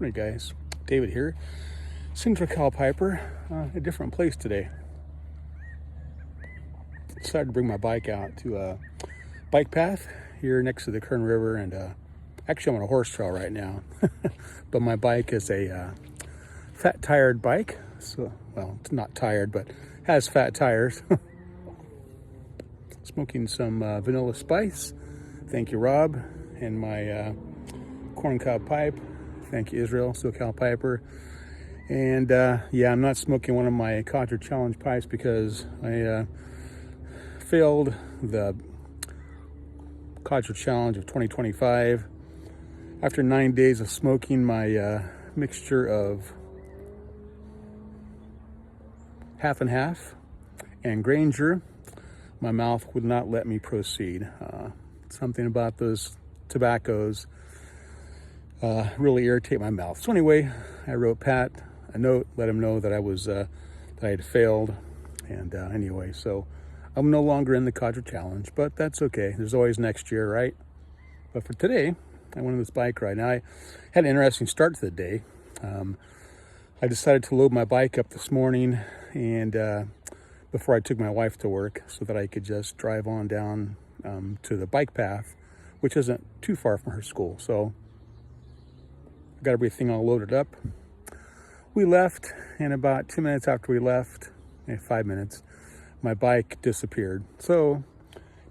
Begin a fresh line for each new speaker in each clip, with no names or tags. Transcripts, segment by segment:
Hey guys, David here. Central Cal Piper, a different place today. Decided to bring my bike out to a bike path here next to the Kern River, and actually I'm on a horse trail right now. But my bike is a fat tired bike, so well, it's not tired, but has fat tires. Smoking some Vanilla Spice. Thank you, Rob, and my corncob pipe. Thank you, Israel, SoCal Piper. And yeah, I'm not smoking one of my Codger Challenge pipes because I failed the Codger Challenge of 2025. After 9 days of smoking my mixture of half and half and Granger, my mouth would not let me proceed. Something about those tobaccos really irritate my mouth. So anyway, I wrote Pat a note, let him know that I was that I had failed, and anyway, so I'm no longer in the Codger Challenge, but that's okay. There's always next year, right? But for today, I went on this bike ride. Now I had an interesting start to the day. I decided to load my bike up this morning, and before I took my wife to work, so that I could just drive on down to the bike path, which isn't too far from her school. So got everything all loaded up. We left, and about 2 minutes after we left, 5 minutes, my bike disappeared. So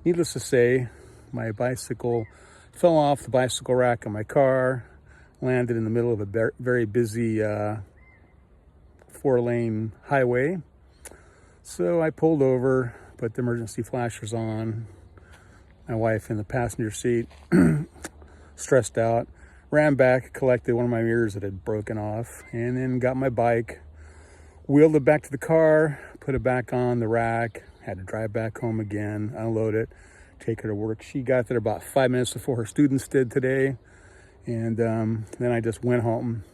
needless to say, my bicycle fell off the bicycle rack of my car, landed in the middle of a very busy 4-lane highway. So I pulled over, put the emergency flashers on. My wife in the passenger seat, stressed out, ran back, collected one of my mirrors that had broken off, and then got my bike, wheeled it back to the car, put it back on the rack, had to drive back home again, unload it, take her to work. She got there about 5 minutes before her students did today, and then I just went home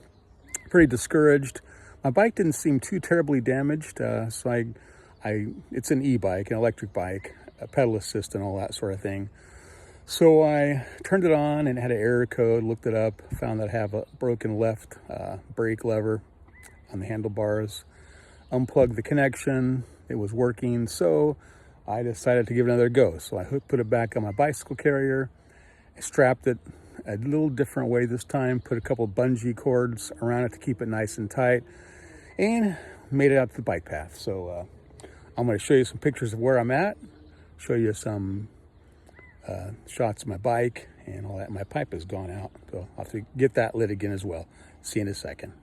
pretty discouraged. My bike didn't seem too terribly damaged, so it's an e-bike, an electric bike, a pedal assist and all that sort of thing. So I turned it on and it had an error code, looked it up, found that I have a broken left brake lever on the handlebars, unplugged the connection, it was working, so I decided to give it another go. So I put it back on my bicycle carrier, I strapped it a little different way this time, put a couple bungee cords around it to keep it nice and tight, and made it out to the bike path. So I'm going to show you some pictures of where I'm at, show you some shots of my bike and all that. My pipe has gone out, so I'll have to get that lit again as well. See you in a second.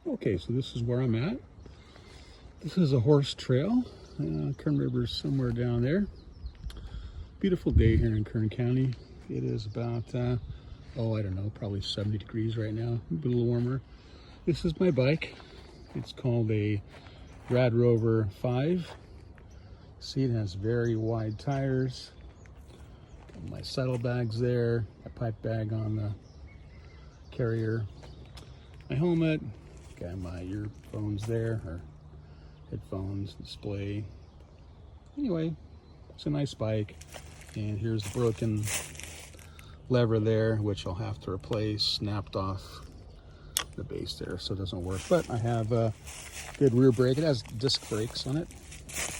Okay, so this is where I'm at. This is a horse trail. Kern River's somewhere down there. Beautiful day here in Kern County. It is about, I don't know, probably 70 degrees right now, a little warmer. This is my bike. It's called a Rad Rover 5. See, it has very wide tires. Got my saddlebags there, my pipe bag on the carrier, my helmet, got my earphones there, or headphones, display. Anyway, it's a nice bike, and here's the broken lever there, which I'll have to replace, snapped off the base there, so it doesn't work. But I have a good rear brake. It has disc brakes on it,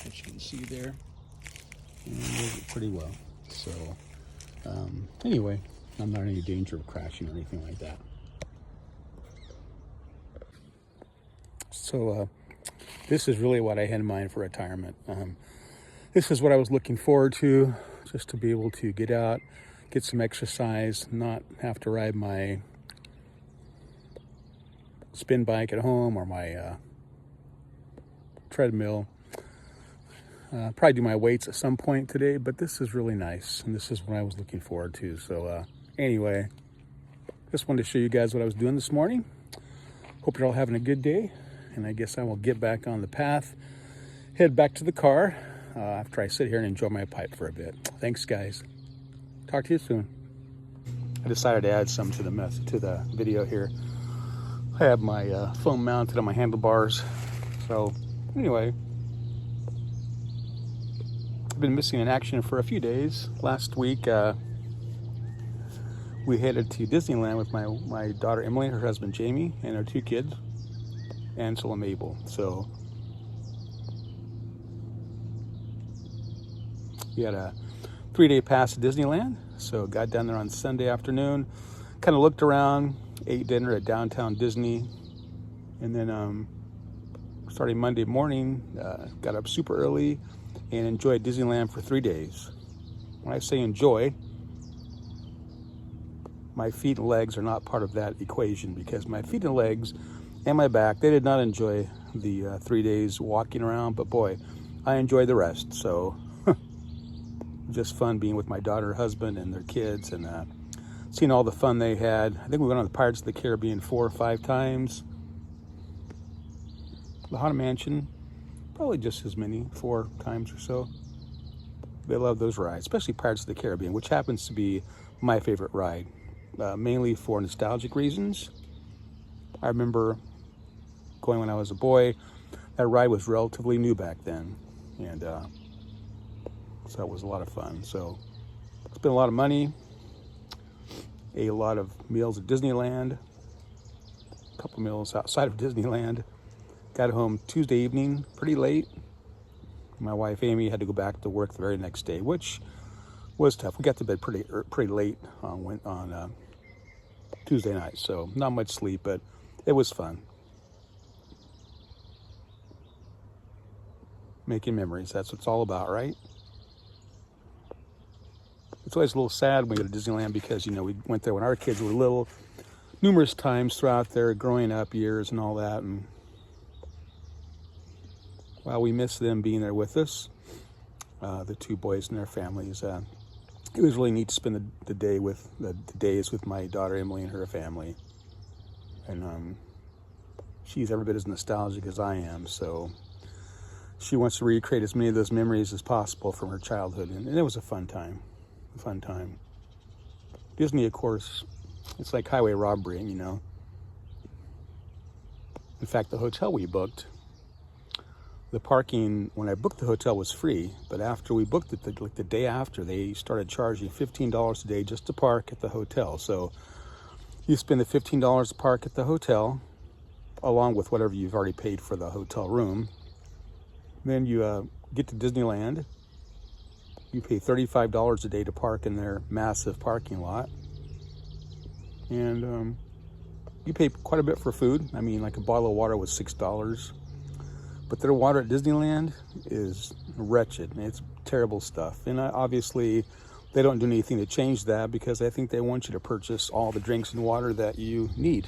which you can see there, and it does it pretty well. So anyway, I'm not in any danger of crashing or anything like that. So this is really what I had in mind for retirement. This is what I was looking forward to, just to be able to get out, get some exercise, not have to ride my spin bike at home or my treadmill. Probably do my weights at some point today, but this is really nice, and this is what I was looking forward to. So anyway, just wanted to show you guys what I was doing this morning. Hope you're all having a good day, and I guess I will get back on the path, head back to the car after I sit here and enjoy my pipe for a bit. Thanks, guys. Talk to you soon. I decided to add some to the video here. I have my phone mounted on my handlebars. So anyway, I've been missing in action for a few days. Last week we headed to Disneyland with my daughter Emily, her husband Jamie, and our 2 kids, Ansel and Mabel. So we had a 3-day pass to Disneyland. So got down there on Sunday afternoon, kind of looked around, ate dinner at downtown Disney, and then starting Monday morning, got up super early and enjoyed Disneyland for 3 days. When I say enjoy, my feet and legs are not part of that equation, because my feet and legs and my back, they did not enjoy the 3 days walking around, but boy, I enjoyed the rest. So just fun being with my daughter, husband, and their kids, and seeing all the fun they had. I think we went on the Pirates of the Caribbean 4 or 5 times. The Haunted Mansion, probably just as many, 4 times or so. They love those rides, especially Pirates of the Caribbean, which happens to be my favorite ride, mainly for nostalgic reasons. I remember going when I was a boy. That ride was relatively new back then, and so it was a lot of fun. So spent a lot of money, ate a lot of meals at Disneyland, a couple meals outside of Disneyland. Got home Tuesday evening, pretty late. My wife Amy had to go back to work the very next day, which was tough. We got to bed pretty late on Tuesday night, so not much sleep, but it was fun. Making memories, that's what it's all about, right? It's always a little sad when we go to Disneyland because, you know, we went there when our kids were little, numerous times throughout their growing up years and all that, and while we miss them being there with us, the 2 boys and their families, it was really neat to spend the days with my daughter Emily and her family. And she's every bit as nostalgic as I am, so she wants to recreate as many of those memories as possible from her childhood, and it was a fun time. Disney, of course, it's like highway robbery, you know. In fact, the hotel we booked, the parking, when I booked the hotel, was free, but after we booked it, like the day after, they started charging $15 a day just to park at the hotel. So you spend the $15 to park at the hotel, along with whatever you've already paid for the hotel room. Then you get to Disneyland. You pay $35 a day to park in their massive parking lot. And you pay quite a bit for food. I mean, like a bottle of water was $6. But their water at Disneyland is wretched. It's terrible stuff. And obviously, they don't do anything to change that, because I think they want you to purchase all the drinks and water that you need.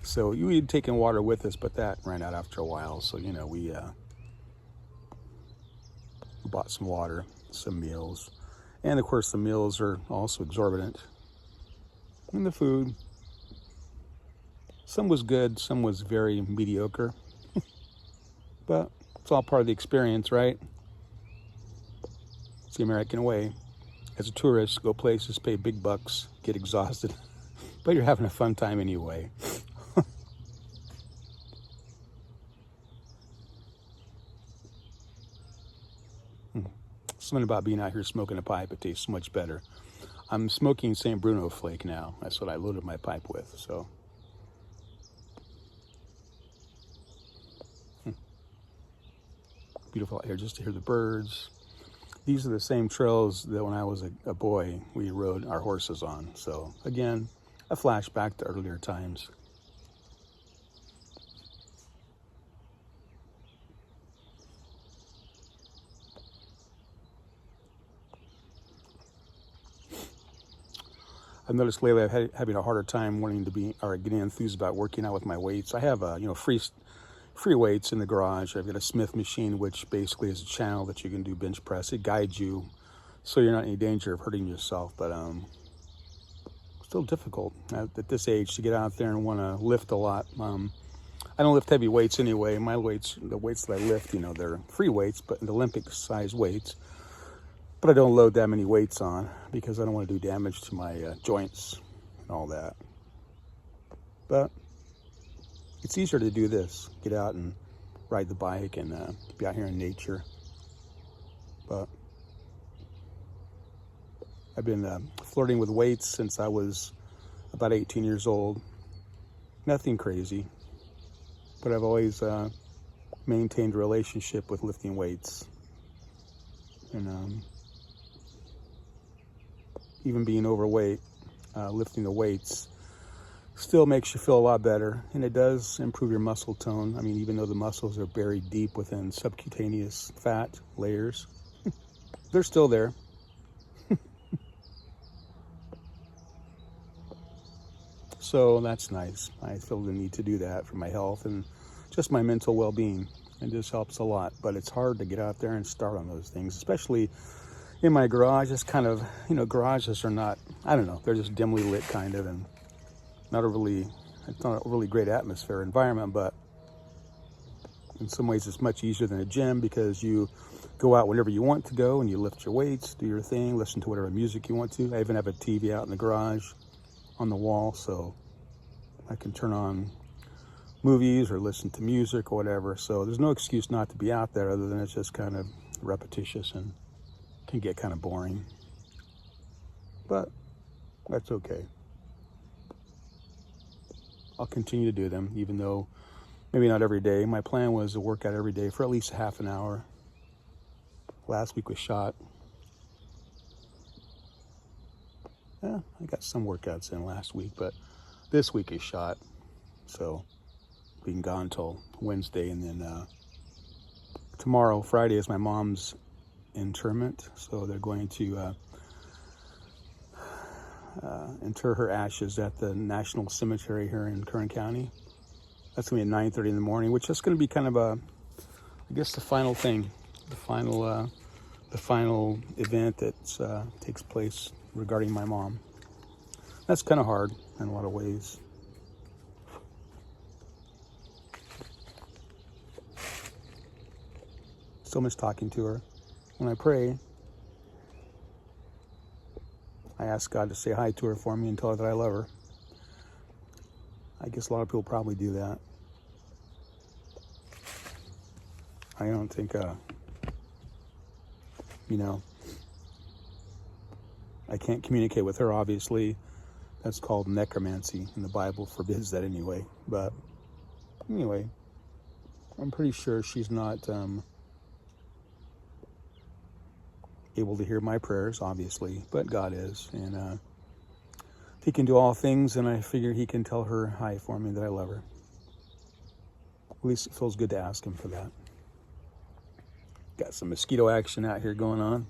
So you had taken water with us, but that ran out after a while. So, you know, we bought some water, some meals. And of course, the meals are also exorbitant. And the food, some was good, some was very mediocre. But it's all part of the experience, right? It's the American way. As a tourist, go places, pay big bucks, get exhausted, but you're having a fun time anyway. Something about being out here smoking a pipe, it tastes so much better. I'm smoking St. Bruno Flake now. That's what I loaded my pipe with, so. Beautiful out here just to hear the birds. These are the same trails that when I was a boy, we rode our horses on. So again, a flashback to earlier times. I've noticed lately I'm having a harder time wanting to be, or getting enthused about working out with my weights. I have, free weights in the garage. I've got a Smith machine, which basically is a channel that you can do bench press. It guides you so you're not in any danger of hurting yourself, but still difficult at this age to get out there and want to lift a lot. I don't lift heavy weights anyway. My weights, the weights that I lift, they're free weights, but Olympic size weights. But I don't load that many weights on because I don't want to do damage to my joints and all that. But it's easier to do this, get out and ride the bike and be out here in nature. But I've been flirting with weights since I was about 18 years old. Nothing crazy, but I've always maintained a relationship with lifting weights. And even being overweight, lifting the weights still makes you feel a lot better, and it does improve your muscle tone. I mean, even though the muscles are buried deep within subcutaneous fat layers, they're still there. So that's nice. I feel the need to do that for my health and just my mental well-being. It just helps a lot, but it's hard to get out there and start on those things, especially in my garage. It's kind of, garages are not, I don't know, they're just dimly lit kind of, and it's not a really great atmosphere environment, but in some ways it's much easier than a gym because you go out whenever you want to go and you lift your weights, do your thing, listen to whatever music you want to. I even have a TV out in the garage on the wall, so I can turn on movies or listen to music or whatever. So there's no excuse not to be out there, other than it's just kind of repetitious and can get kind of boring. But that's okay. I'll continue to do them, even though maybe not every day. My plan was to work out every day for at least half an hour. Last week was shot. Yeah, I got some workouts in last week, but this week is shot. So we can go until Wednesday, and then tomorrow, Friday, is my mom's interment. So they're going to inter her ashes at the National Cemetery here in Kern County. That's gonna be at 9:30 in the morning, which is gonna be kind of I guess the final thing, the final event that takes place regarding my mom. That's kind of hard in a lot of ways. So much talking to her. When I pray, I ask God to say hi to her for me and tell her that I love her. I guess a lot of people probably do that. I don't think, I can't communicate with her, obviously. That's called necromancy, and the Bible forbids that anyway. But anyway, I'm pretty sure she's not able to hear my prayers, obviously, but God is. And He can do all things, and I figure He can tell her hi for me, that I love her. At least it feels good to ask Him for that. Got some mosquito action out here going on.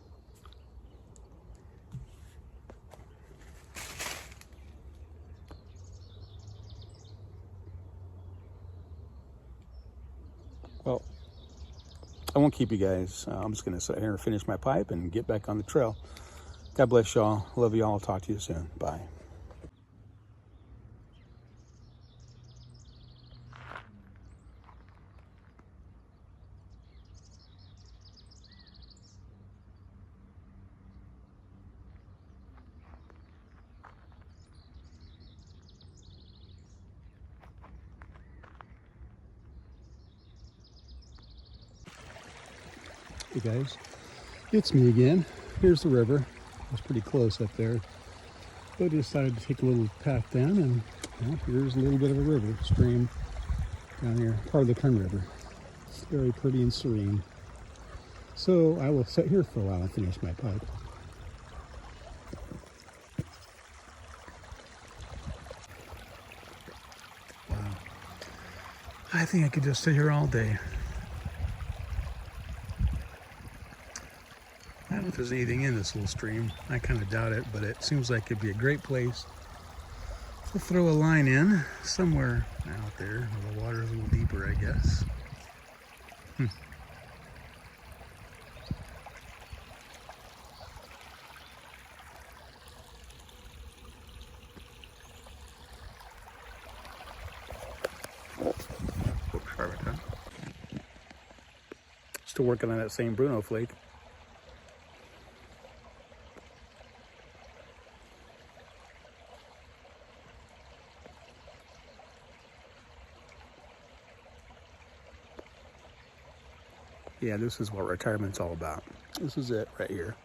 Well, I won't keep you guys. I'm just going to sit here and finish my pipe and get back on the trail. God bless y'all. Love y'all. I'll talk to you soon. Bye. Hey guys, it's me again. Here's the river. It's pretty close up there. But I decided to take a little path down, and here's a little bit of a river stream down here, part of the Kern River. It's very pretty and serene. So I will sit here for a while and finish my pipe. Wow. I think I could just sit here all day. I don't know if there's anything in this little stream. I kind of doubt it, but it seems like it'd be a great place to throw a line in somewhere out there where the water's a little deeper, I guess. Sorry about that. Still working on that same Bruno flake. Yeah, this is what retirement's all about. This is it right here.